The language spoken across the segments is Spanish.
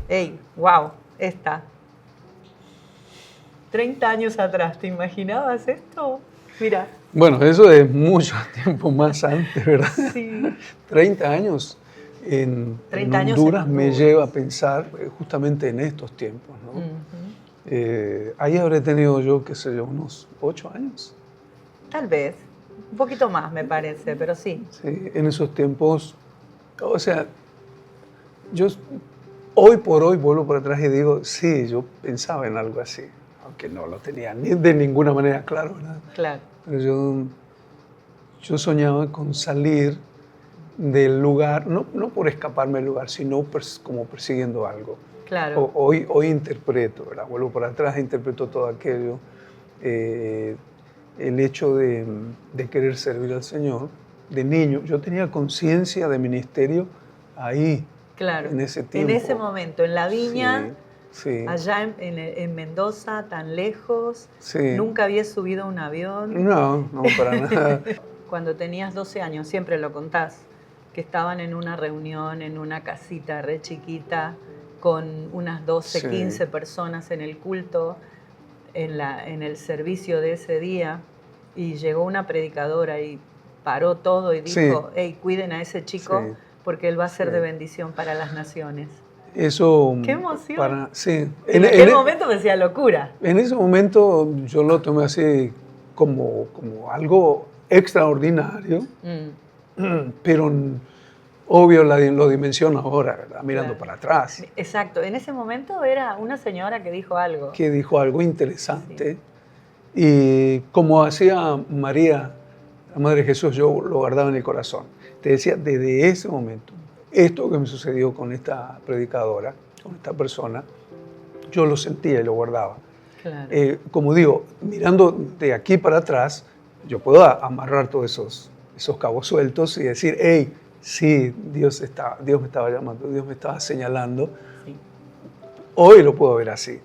¡Ey! ¡Wow! Esta. 30 años atrás, ¿te imaginabas esto? Mira. Bueno, eso es mucho tiempo más antes, ¿verdad? Sí. 30 años en 30 años Honduras en me Honduras. lleva a pensar justamente en estos tiempos, ¿no? Ahí habré tenido yo, qué sé yo, unos 8 años. Tal vez. Un poquito más, me parece, pero sí. Sí, en esos tiempos, o sea, yo hoy por hoy vuelvo para atrás y digo, sí, yo pensaba en algo así, aunque no lo tenía ni de ninguna manera claro, ¿verdad? Claro. Pero yo soñaba con salir del lugar, no por escaparme del lugar, sino como persiguiendo algo. Claro. Hoy interpreto, ¿verdad? Vuelvo para atrás e interpreto todo aquello. El hecho de querer servir al Señor, de niño, yo tenía conciencia de ministerio ahí, Claro. en ese tiempo. En ese momento, en la viña, sí. allá en Mendoza, tan lejos, Sí. nunca habías subido a un avión. No, para nada. Cuando tenías 12 años, siempre lo contás, que estaban en una reunión, en una casita re chiquita, con unas 12, 15 personas en el culto, en el servicio de ese día, y llegó una predicadora y paró todo y dijo, hey, cuiden a ese chico porque él va a ser de bendición para las naciones. Eso... ¡Qué emoción! En aquel momento me decía locura. En ese momento yo lo tomé así como algo extraordinario, pero obvio lo dimensiono ahora, ¿verdad? Mirando para atrás. Exacto, en ese momento era una señora que dijo algo. Que dijo algo interesante. Sí. Y como hacía María, la Madre de Jesús, yo lo guardaba en el corazón. Te decía, desde ese momento, esto que me sucedió con esta predicadora, con esta persona, yo lo sentía y lo guardaba. Claro. Como digo, mirando de aquí para atrás, yo puedo amarrar todos esos cabos sueltos y decir, hey, sí, Dios me estaba llamando, Dios me estaba señalando. Sí. Hoy lo puedo ver así.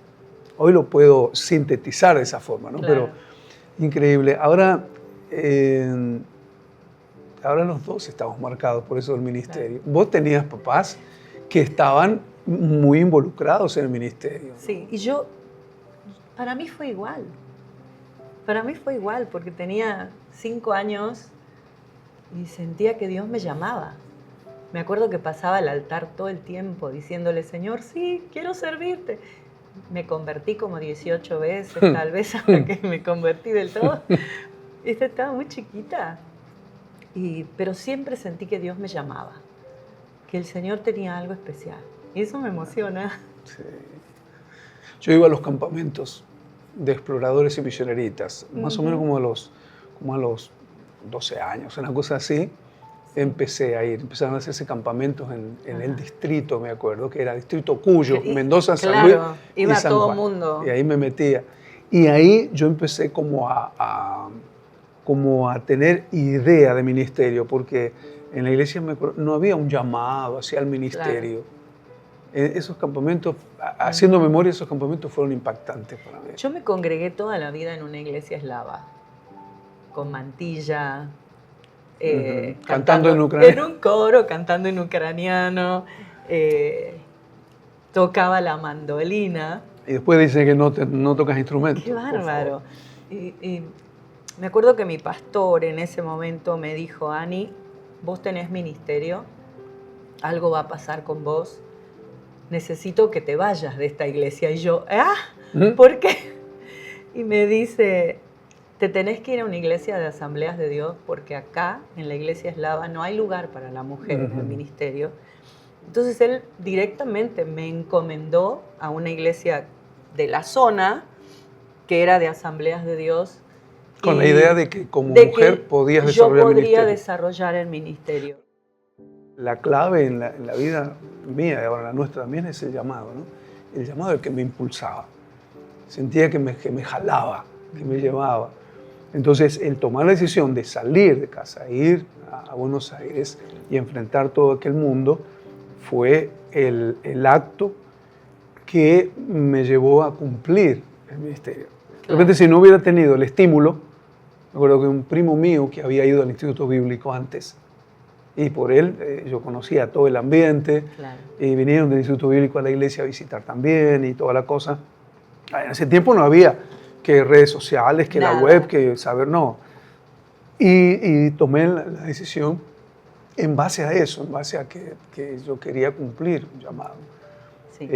Hoy lo puedo sintetizar de esa forma, ¿no? Claro. Pero increíble. Ahora los dos estamos marcados por eso del ministerio. Claro. Vos tenías papás que estaban muy involucrados en el ministerio, ¿no? Sí, y para mí fue igual. Para mí fue igual, porque tenía 5 años y sentía que Dios me llamaba. Me acuerdo que pasaba al altar todo el tiempo diciéndole, Señor, sí, quiero servirte. Me convertí como 18 veces, tal vez hasta que me convertí del todo. Estaba muy chiquita, pero siempre sentí que Dios me llamaba, que el Señor tenía algo especial. Y eso me emociona. Sí. Yo iba a los campamentos de exploradores y misioneritas, más o menos como a los 12 años, una cosa así. Empecé a ir, empezaron a hacerse campamentos en el distrito, me acuerdo, que era Distrito Cuyo, Mendoza, San Luis iba y San todo Juan. mundo. Y ahí me metía. Y ahí yo empecé como a tener idea de ministerio, porque en la iglesia no había un llamado hacia el ministerio. Claro. Esos campamentos, haciendo memoria, esos campamentos fueron impactantes para mí. Yo me congregué toda la vida en una iglesia eslava, con mantilla, cantando en ucraniano. En un coro, cantando en ucraniano, tocaba la mandolina. Y después dicen que no tocas instrumentos. ¡Qué bárbaro! Y me acuerdo que mi pastor en ese momento me dijo, Ani, vos tenés ministerio, algo va a pasar con vos, necesito que te vayas de esta iglesia. Y yo, ¿por qué? Y me dice, te tenés que ir a una iglesia de Asambleas de Dios porque acá, en la iglesia eslava, no hay lugar para la mujer en el ministerio. Entonces él directamente me encomendó a una iglesia de la zona que era de Asambleas de Dios. Con la idea de que como mujer podías desarrollar el ministerio. Yo podría desarrollar el ministerio. La clave en la vida mía y ahora la nuestra también es el llamado, ¿no? El llamado es el que me impulsaba. Sentía que me jalaba, que me llevaba. Entonces, el tomar la decisión de salir de casa, ir a Buenos Aires y enfrentar todo aquel mundo fue el acto que me llevó a cumplir el ministerio. De repente, si no hubiera tenido el estímulo, me acuerdo que un primo mío que había ido al Instituto Bíblico antes, Y por él yo conocía todo el ambiente, Claro. y vinieron del Instituto Bíblico a la iglesia a visitar también y toda la cosa. En ese tiempo no había que redes sociales, que la Nada. web, que saber, no. Y tomé la decisión en base a eso, en base a que yo quería cumplir un llamado. Sí.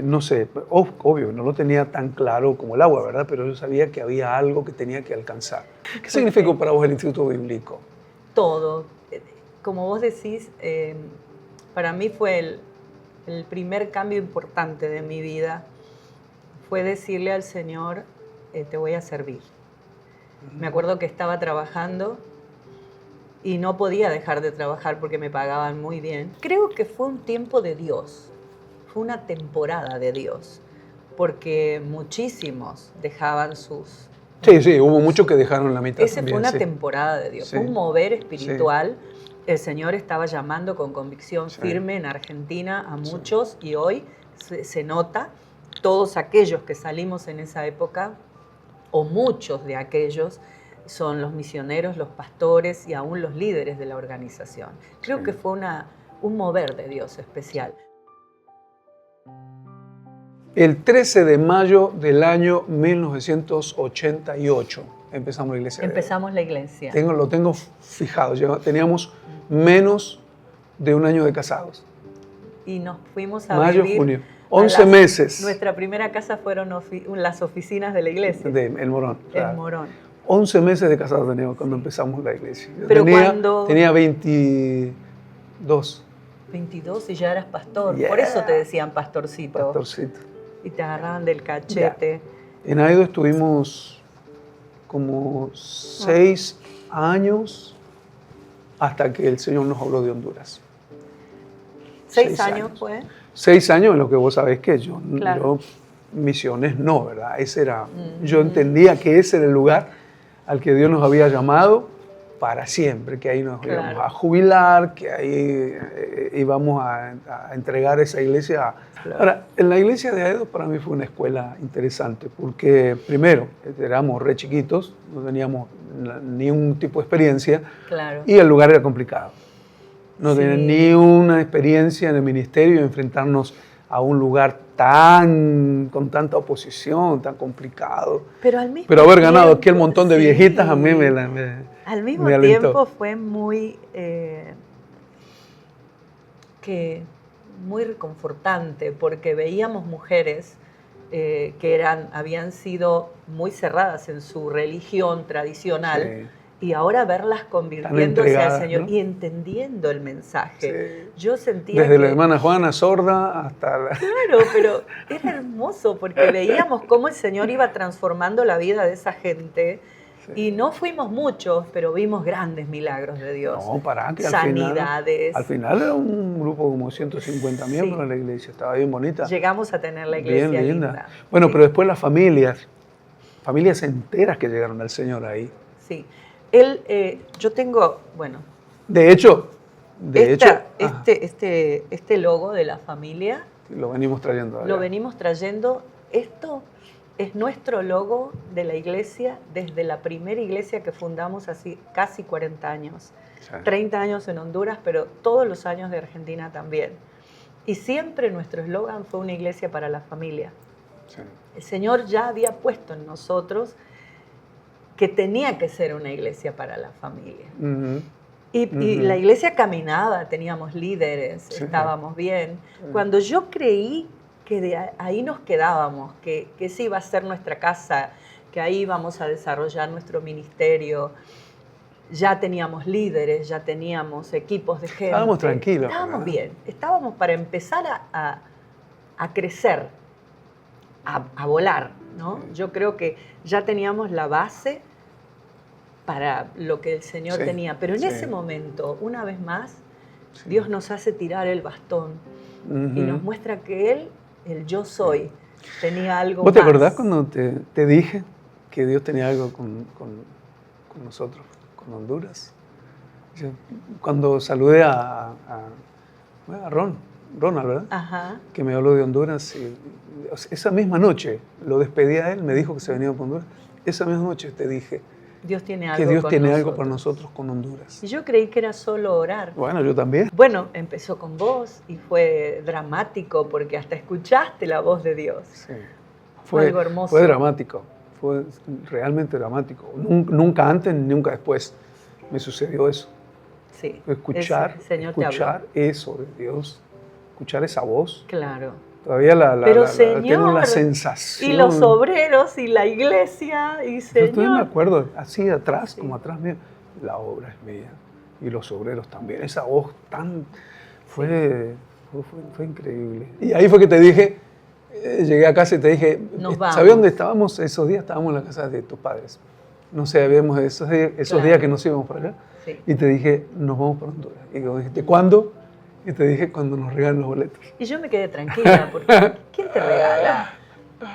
No sé, obvio, no lo tenía tan claro como el agua, ¿verdad? Pero yo sabía que había algo que tenía que alcanzar. ¿Qué significó para vos el Instituto Bíblico? Todo. Como vos decís, para mí fue el primer cambio importante de mi vida. Fue decirle al Señor, te voy a servir. Me acuerdo que estaba trabajando y no podía dejar de trabajar porque me pagaban muy bien. Creo que fue un tiempo de Dios, fue una temporada de Dios, porque muchísimos dejaban sus... Sí, hubo muchos que dejaron la mitad. Esa también, fue una sí. temporada de Dios, Sí. fue un mover espiritual. El Señor estaba llamando con convicción Sí. firme en Argentina a muchos y hoy se nota, todos aquellos que salimos en esa época, o muchos de aquellos, son los misioneros, los pastores y aún los líderes de la organización. Creo Sí. que fue un mover de Dios especial. El 13 de mayo del año 1988 empezamos la iglesia. Empezamos la iglesia. Lo tengo fijado. Teníamos menos de un año de casados. Y nos fuimos a Mayo, vivir junio. a 11 meses. Nuestra primera casa fueron las oficinas de la iglesia. De El Morón. Claro. El Morón. 11 meses de casados teníamos cuando empezamos la iglesia. Yo Pero tenía 22. 22 y ya eras pastor. Yeah. Por eso te decían pastorcito. Pastorcito. Y te agarraban del cachete. En Aedo estuvimos como 6 años hasta que el Señor nos habló de Honduras. 6 años fue. 6 años en lo que vos sabés que yo Claro. misiones no, ¿verdad? Ese era, yo entendía que ese era el lugar al que Dios nos había llamado para siempre, que ahí nos íbamos a jubilar, que ahí íbamos a entregar esa iglesia. Claro. Ahora, en la iglesia de Aedo para mí fue una escuela interesante, porque primero, éramos re chiquitos, no teníamos ningún tipo de experiencia, Claro. y el lugar era complicado. No Sí. tenía ni una experiencia en el ministerio, enfrentarnos a un lugar con tanta oposición, tan complicado. Pero al mismo Pero haber tiempo, ganado aquel montón de sí. viejitas a mí Al mismo me alentó. tiempo fue muy reconfortante porque veíamos mujeres que habían sido muy cerradas en su religión tradicional. Sí. Y ahora verlas convirtiéndose al Señor, ¿no? y entendiendo el mensaje. Sí. Yo sentía Desde que... la hermana Juana sorda hasta la... Claro, pero era hermoso porque veíamos cómo el Señor iba transformando la vida de esa gente. Sí. Y no fuimos muchos, pero vimos grandes milagros de Dios. No, pará, que sanidades. Al final era un grupo como 150 miembros en la iglesia, estaba bien bonita. Llegamos a tener la iglesia bien linda. Bueno, Sí. pero después las familias enteras que llegaron al Señor ahí. Sí. Yo tengo, bueno, De hecho, este logo de la familia lo venimos trayendo. lo venimos trayendo. Esto es nuestro logo de la iglesia desde la primera iglesia que fundamos hace casi 40 años. Sí. 30 años en Honduras, pero todos los años de Argentina también. Y siempre nuestro eslogan fue una iglesia para la familia. Sí. El Señor ya había puesto en nosotros que tenía que ser una iglesia para la familia. Uh-huh. Y la iglesia caminaba, teníamos líderes, Sí. estábamos bien. Cuando yo creí que de ahí nos quedábamos, que esa iba a ser nuestra casa, que ahí íbamos a desarrollar nuestro ministerio, ya teníamos líderes, ya teníamos equipos de gente. Estábamos tranquilos. Estábamos ¿verdad? bien, estábamos para empezar a crecer, a volar, ¿no? Yo creo que ya teníamos la base para lo que el Señor Sí, tenía. Pero en sí. ese momento, una vez más, Sí. Dios nos hace tirar el bastón y nos muestra que Él, el yo soy, tenía algo ¿Vos te más. acordás cuando te dije que Dios tenía algo con nosotros, con Honduras? Cuando saludé a Ronald, ¿verdad? Ajá. Que me habló de Honduras. Esa misma noche lo despedí a él, me dijo que se venía por Honduras. Esa misma noche te dije, Dios tiene algo que Dios con tiene algo nosotros. para nosotros con Honduras. Y yo creí que era solo orar. Bueno, yo también. Bueno, empezó con vos y fue dramático porque hasta escuchaste la voz de Dios. Sí. Fue algo hermoso. Fue dramático, fue realmente dramático. Nunca antes ni nunca después me sucedió eso. Sí. Escuchar, El Señor te habló. escuchar eso de Dios, escuchar esa voz. Claro. Todavía Pero tengo la Señor, sensación. y los obreros y la iglesia y Yo todavía me Señor. acuerdo, así atrás, Sí. como atrás mío, la obra es mía y los obreros también. Esa voz tan fue increíble. Y ahí fue que te dije, llegué a casa y te dije, Nos vamos. ¿sabías dónde estábamos esos días? Estábamos en la casa de tus padres. No sé, habíamos esos Claro. días que nos íbamos para allá. Sí. Y te dije, nos vamos para Honduras. Y me dijiste, ¿cuándo? Y te dije, cuando nos regalen los boletos. Y yo me quedé tranquila porque ¿quién te regala?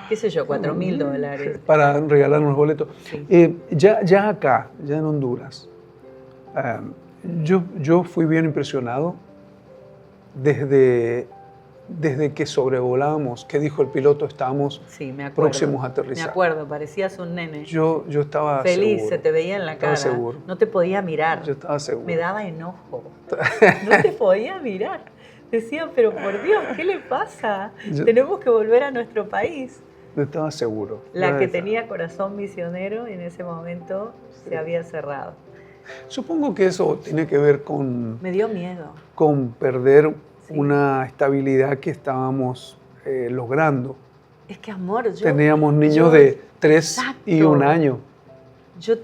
¿Qué sé yo? $4.000. Para regalarnos los boletos. Sí. Ya acá, ya en Honduras, yo fui bien impresionado desde que sobrevolábamos, que dijo el piloto, estábamos Sí, me acuerdo. próximos a aterrizar. Me acuerdo, parecías un nene. Yo estaba Feliz, seguro. se te veía en la cara. Estaba seguro. No te podía mirar. Yo estaba seguro. Me daba enojo. No te podía mirar. Decía, pero por Dios, ¿qué le pasa? Tenemos que volver a nuestro país. Yo estaba seguro. La que tenía corazón misionero en ese momento se había cerrado. Supongo que eso tiene que ver con Me dio miedo. perder Sí. una estabilidad que estábamos logrando. Es que, amor, Teníamos niños de 3 y Exacto. 1 año. Yo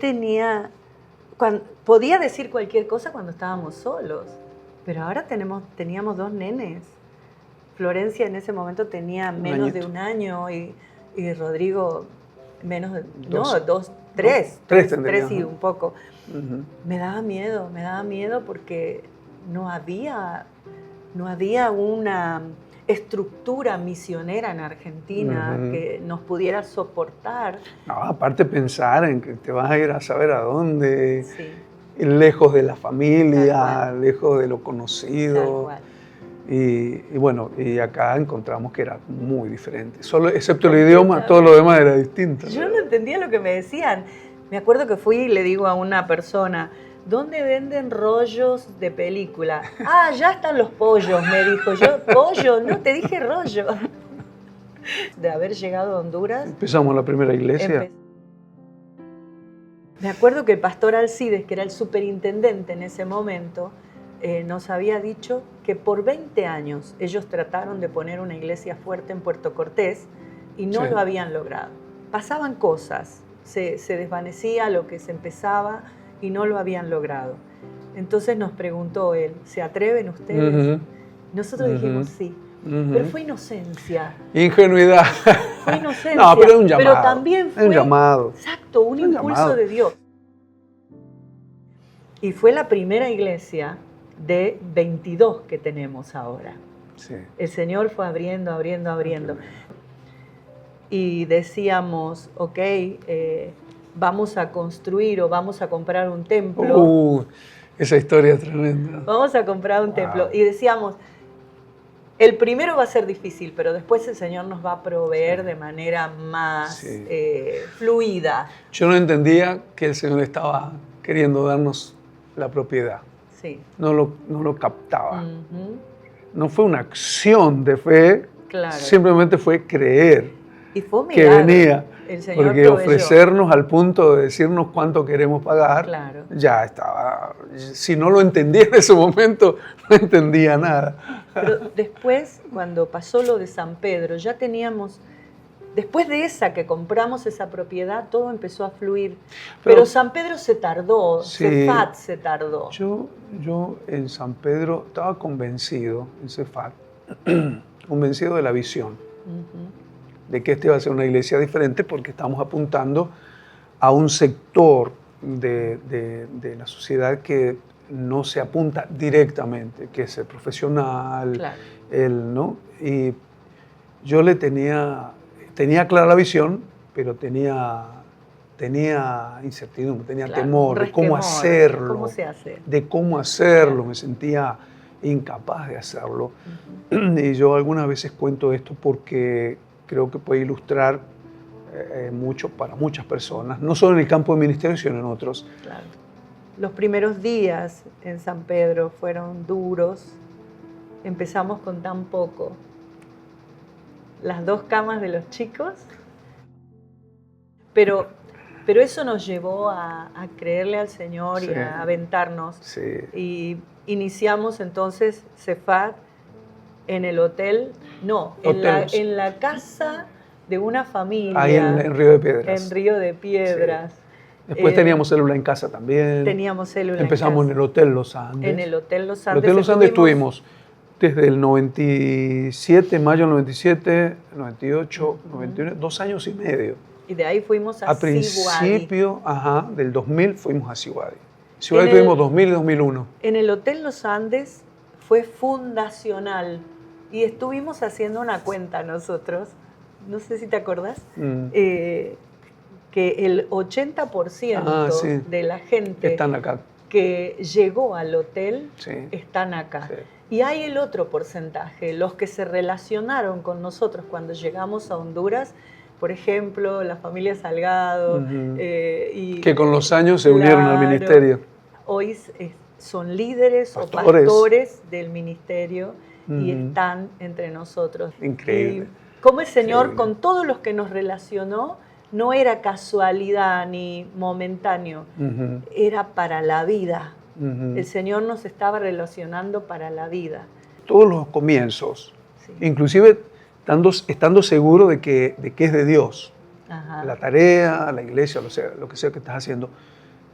podía decir cualquier cosa cuando estábamos solos, pero ahora teníamos 2 nenes. Florencia en ese momento tenía menos de añito. 1 año y Rodrigo menos de... Dos. 3. Tres tendría, 3 y ¿no? un poco. Ujú. Me daba miedo porque no había una estructura misionera en Argentina Ujú. que nos pudiera soportar. No, aparte pensar en que te vas a ir a saber a dónde, Sí, lejos de la Tal familia, cual. lejos de lo tal conocido. cual. Y bueno, y acá encontramos que era muy diferente. Solo, excepto el idioma, todo lo demás era distinto. Yo no entendía lo que me decían. Me acuerdo que fui y le digo a una persona, ¿dónde venden rollos de película? Ah, ya están los pollos, me dijo. Yo, pollo, no, te dije rollo. De haber llegado a Honduras, Empezamos la primera iglesia. me acuerdo que el pastor Alcides, que era el superintendente en ese momento, nos había dicho que por 20 años ellos trataron de poner una iglesia fuerte en Puerto Cortés y no Sí. lo habían logrado. Pasaban cosas, se desvanecía lo que se empezaba y no lo habían logrado. Entonces nos preguntó él, ¿se atreven ustedes? Ujú, Nosotros dijimos Ujú. sí, ujú. pero fue inocencia. Ingenuidad. Fue inocencia. No, pero es un llamado. Pero también fue Es un llamado. exacto, un Es un impulso llamado. de Dios. Y fue la primera iglesia de 22 que tenemos ahora. Sí. El Señor fue abriendo. Y decíamos, ok, vamos a construir o vamos a comprar un templo. Esa historia es tremenda. Vamos a comprar un templo. Y decíamos, el primero va a ser difícil, pero después el Señor nos va a proveer de manera más Sí. fluida. Yo no entendía que el Señor estaba queriendo darnos la propiedad. Sí. No lo captaba. Ujú. No fue una acción de fe, Claro. simplemente fue creer Y fue un que milagro. venía. El Señor Porque proveyó. ofrecernos al punto de decirnos cuánto queremos pagar, Claro. ya estaba. Si no lo entendía en ese momento, no entendía nada. Pero después, cuando pasó lo de San Pedro, ya teníamos, después de esa que compramos esa propiedad, todo empezó a fluir. Pero San Pedro se tardó, Sí. Cefat se tardó. Yo en San Pedro estaba convencido, en Cefat, convencido de la visión, Ujú. de que esta iba a ser una iglesia diferente porque estamos apuntando a un sector de la sociedad que no se apunta directamente, que es el profesional, Claro. ¿no? Y yo tenía clara la visión, pero tenía incertidumbre, tenía Claro, temor un de cómo resquemor. hacerlo, ¿Cómo se hace? de cómo hacerlo, me sentía incapaz de hacerlo. Ujú. Y yo algunas veces cuento esto porque creo que puede ilustrar mucho para muchas personas, no solo en el campo de ministerio, sino en otros. Claro. Los primeros días en San Pedro fueron duros. Empezamos con tan poco. Las 2 camas de los chicos. Pero eso nos llevó a creerle al Señor y a aventarnos. Sí. Y iniciamos entonces Cefat en el hotel, en la casa de una familia. Ahí en Río de Piedras. En Río de Piedras. Sí. Después teníamos célula en casa también. Teníamos célula Empezamos en el Hotel Los Andes. En el Hotel Los Andes. En el Hotel Los Andes estuvimos desde el 97, mayo del 97, 98, 99, 2 años y medio. Y de ahí fuimos a Siwadi. A principio del 2000 fuimos a Siwadi. Siwadi tuvimos 2000 y 2001. En el Hotel Los Andes fue fundacional y estuvimos haciendo una cuenta nosotros, no sé si te acordás, que el 80% de la gente están acá, que llegó al hotel están acá. Sí. Y hay el otro porcentaje, los que se relacionaron con nosotros cuando llegamos a Honduras, por ejemplo, la familia Salgado. Que con los años se unieron al ministerio. Hoy son líderes o pastores del ministerio y están entre nosotros. Increíble. Y como el Señor, con todos los que nos relacionó, no era casualidad ni momentáneo, era para la vida. El Señor nos estaba relacionando para la vida. Todos los comienzos, inclusive estando seguro de que es de Dios. Ajá. La tarea, la iglesia, lo que sea que estás haciendo,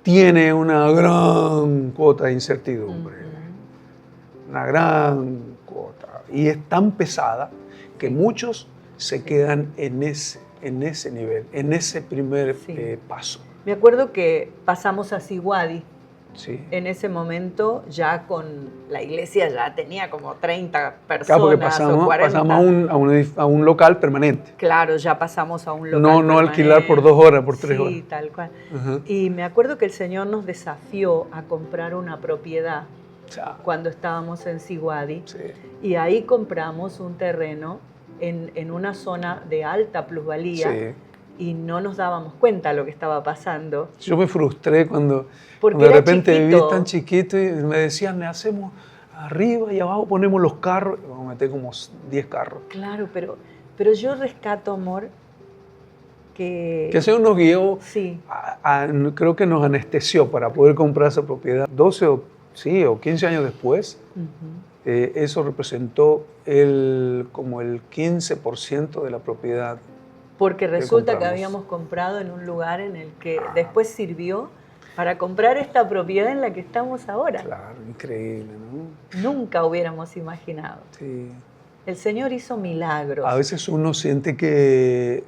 tiene una gran cuota de incertidumbre. Una gran cuota. Y es tan pesada que muchos se quedan en ese nivel, en ese primer paso. Me acuerdo que pasamos a Siwadi. Sí. En ese momento ya con la iglesia ya tenía como 30 personas, claro, porque o 40. Pasamos a un local permanente. Claro, ya pasamos a un local permanente. No alquilar por 2 horas, por 3 horas. Sí, tal cual. Y me acuerdo que el Señor nos desafió a comprar una propiedad cuando estábamos en Siwadi. Sí. Y ahí compramos un terreno en una zona de alta plusvalía. Sí. Y no nos dábamos cuenta de lo que estaba pasando. Yo me frustré cuando de repente viví tan chiquito y me decían, le hacemos arriba y abajo ponemos los carros. Y vamos a meter como 10 carros. Claro, pero yo rescato, amor, que el Señor nos guió, creo que nos anestesió para poder comprar esa propiedad. 12 o 15 años después, eso representó como el 15% de la propiedad. Porque resulta que habíamos comprado en un lugar en el que después sirvió para comprar esta propiedad en la que estamos ahora. Claro, increíble, ¿no? Nunca hubiéramos imaginado. Sí. El Señor hizo milagros. A veces uno siente que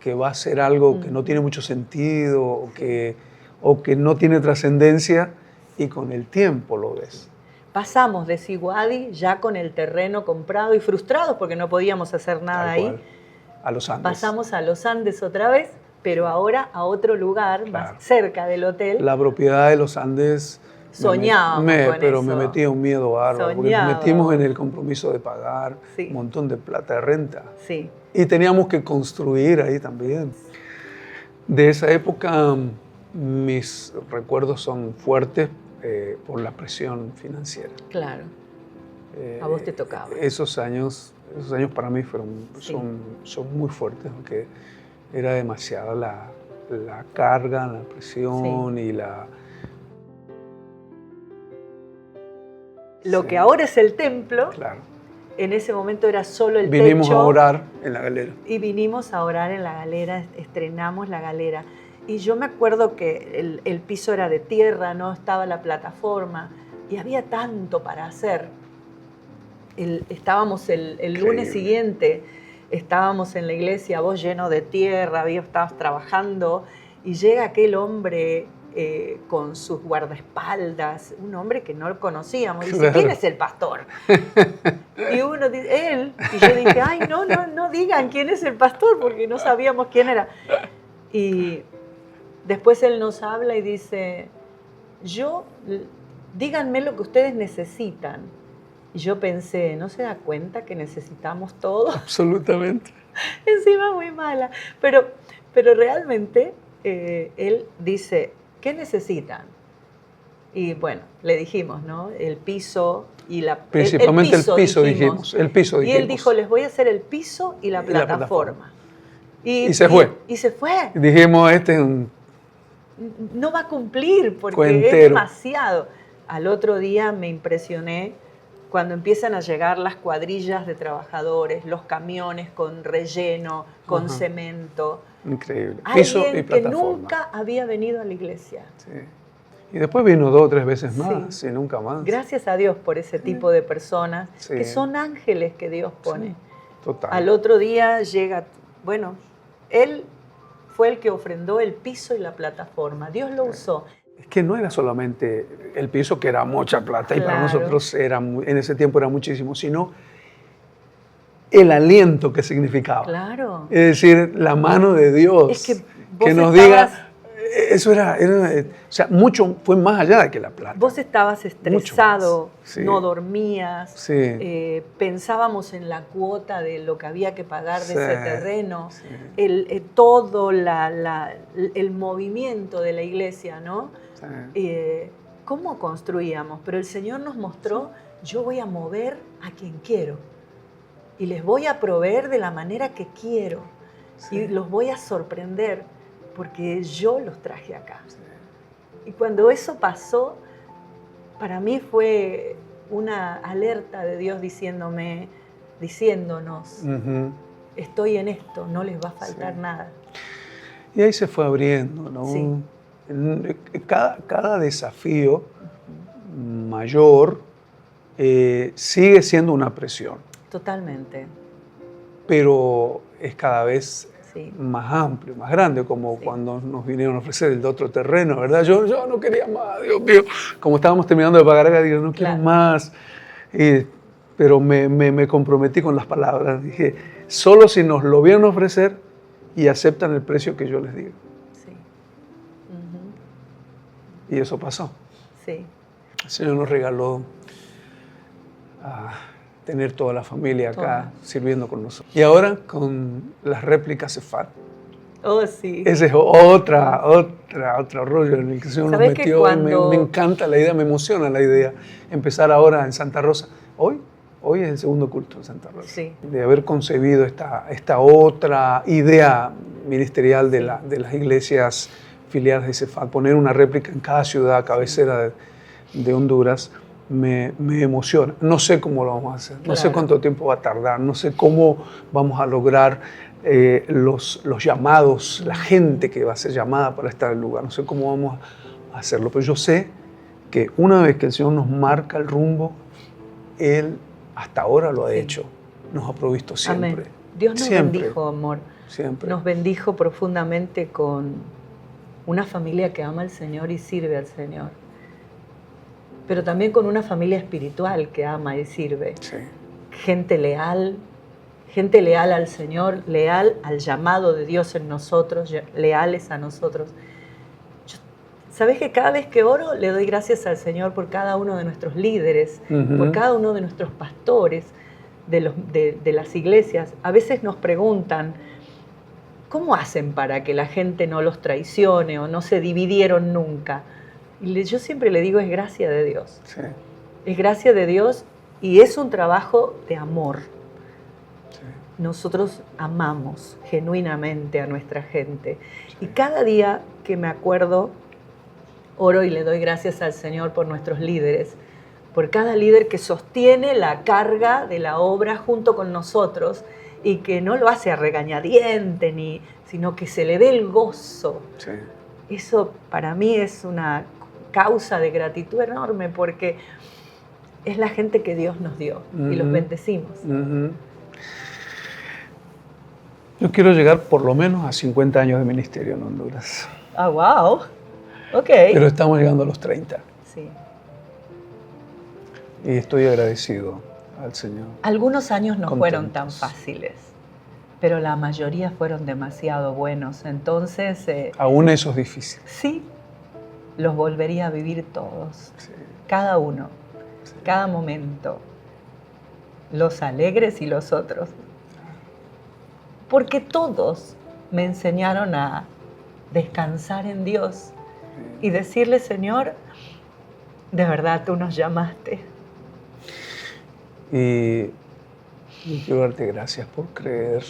va a ser algo que no tiene mucho sentido o que no tiene trascendencia y con el tiempo lo ves. Pasamos de Siwadi ya con el terreno comprado y frustrados porque no podíamos hacer nada ahí. A Los Andes. Pasamos a Los Andes otra vez, pero ahora a otro lugar, más cerca del hotel. La propiedad de Los Andes. Soñábamos pero me metía un miedo bárbaro, porque nos metimos en el compromiso de pagar un montón de plata de renta. Sí. Y teníamos que construir ahí también. De esa época, mis recuerdos son fuertes por la presión financiera. Claro. A vos te tocaba. Esos años para mí son muy fuertes, porque era demasiada la carga, la presión y Lo que ahora es el templo, en ese momento era solo el techo. Vinimos a orar en la galera. Y vinimos a orar en la galera, estrenamos la galera. Y yo me acuerdo que el piso era de tierra, no estaba la plataforma, y había tanto para hacer. Estábamos el lunes siguiente, estábamos en la iglesia, vos lleno de tierra, estabas trabajando, y llega aquel hombre con sus guardaespaldas, un hombre que no lo conocíamos, y dice, ¿quién es el pastor? Y uno dice, él, y yo dije, ay, no digan quién es el pastor, porque no sabíamos quién era. Y después él nos habla y dice, díganme lo que ustedes necesitan. Y yo pensé, ¿no se da cuenta que necesitamos todo? Absolutamente. Encima muy mala. Pero Pero realmente él dice, ¿qué necesitan? Y bueno, le dijimos, ¿no? El piso y la... Principalmente el piso dijimos. El piso Y él dijo, les voy a hacer el piso y la plataforma. Y se fue. Y se fue. Dijimos, este es un... No va a cumplir porque cuentero. Es demasiado. Al otro día me impresioné cuando empiezan a llegar las cuadrillas de trabajadores, los camiones con relleno, con cemento. Increíble. Piso y plataforma. Que nunca había venido a la iglesia. Sí. Y después vino 2 o 3 veces más y nunca más. Gracias a Dios por ese tipo de personas que son ángeles que Dios pone. Sí. Total. Al otro día llega, bueno, él fue el que ofrendó el piso y la plataforma. Dios lo usó. Es que no era solamente el piso, que era mucha plata, y para nosotros en ese tiempo era muchísimo, sino el aliento que significaba. Claro. Es decir, la mano de Dios es que nos diga, eso era, o sea, mucho fue más allá de que la plata. Vos estabas estresado, no dormías, pensábamos en la cuota de lo que había que pagar de ese terreno, todo el movimiento de la iglesia, ¿no? ¿Cómo construíamos? Pero el Señor nos mostró, yo voy a mover a quien quiero y les voy a proveer de la manera que quiero y los voy a sorprender porque yo los traje acá. Y cuando eso pasó, para mí fue una alerta de Dios diciéndonos, estoy en esto, no les va a faltar nada. Y ahí se fue abriendo, ¿no? Sí. Cada desafío mayor sigue siendo una presión. Totalmente. Pero es cada vez más amplio, más grande, como cuando nos vinieron a ofrecer el de otro terreno, ¿verdad? Yo no quería más, Dios mío. Como estábamos terminando de pagar acá, digo, no quiero más. Pero me comprometí con las palabras. Dije, solo si nos lo vienen a ofrecer y aceptan el precio que yo les digo. Sí. Y eso pasó. Sí. El Señor nos regaló tener toda la familia acá sirviendo con nosotros. Y ahora con las réplicas Cefat. Oh, sí. Ese es otro rollo en el que el Señor nos metió. Me encanta la idea, me emociona la idea. Empezar ahora en Santa Rosa. Hoy es el segundo culto en Santa Rosa. Sí. De haber concebido esta otra idea ministerial de las iglesias filiales de Cefat. Poner una réplica en cada ciudad cabecera de Honduras. Me emociona. No sé cómo lo vamos a hacer, no sé cuánto tiempo va a tardar, no sé cómo vamos a lograr los llamados, la gente que va a ser llamada para estar en el lugar, no sé cómo vamos a hacerlo, pero yo sé que una vez que el Señor nos marca el rumbo, Él hasta ahora lo ha hecho, nos ha provisto siempre. Amén. Dios nos bendijo, amor. Siempre. Nos bendijo profundamente con una familia que ama al Señor y sirve al Señor. Pero también con una familia espiritual que ama y sirve. Sí. Gente leal al Señor, leal al llamado de Dios en nosotros, leales a nosotros. ¿Sabes que cada vez que oro le doy gracias al Señor por cada uno de nuestros líderes, por cada uno de nuestros pastores de las iglesias? A veces nos preguntan, ¿cómo hacen para que la gente no los traicione o no se dividieron nunca? Y yo siempre le digo, es gracia de Dios. Sí. Es gracia de Dios y es un trabajo de amor. Sí. Nosotros amamos genuinamente a nuestra gente. Sí. Y cada día que me acuerdo, oro y le doy gracias al Señor por nuestros líderes, por cada líder que sostiene la carga de la obra junto con nosotros y que no lo hace a regañadiente, sino que se le dé el gozo. Sí. Eso para mí es una causa de gratitud enorme porque es la gente que Dios nos dio y los bendecimos. Yo quiero llegar por lo menos a 50 años de ministerio en Honduras. Ah, wow. Ok. Pero estamos llegando a los 30. Sí. Y estoy agradecido al Señor. Algunos años no fueron tan fáciles, pero la mayoría fueron demasiado buenos. Entonces... aún eso es difícil. Sí. Los volvería a vivir todos, sí. Cada uno, sí. Cada momento, los alegres y los otros. Porque todos me enseñaron a descansar en Dios y decirle, Señor, de verdad tú nos llamaste. Y quiero darte gracias por creer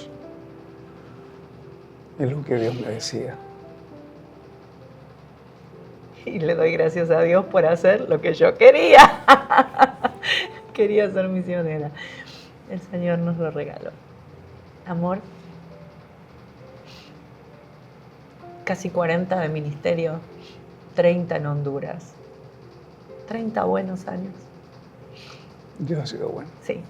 en lo que Dios me decía. Y le doy gracias a Dios por hacer lo que yo quería. Quería ser misionera. El Señor nos lo regaló. Amor, casi 40 de ministerio, 30 en Honduras. 30 buenos años. Dios ha sido bueno. Sí.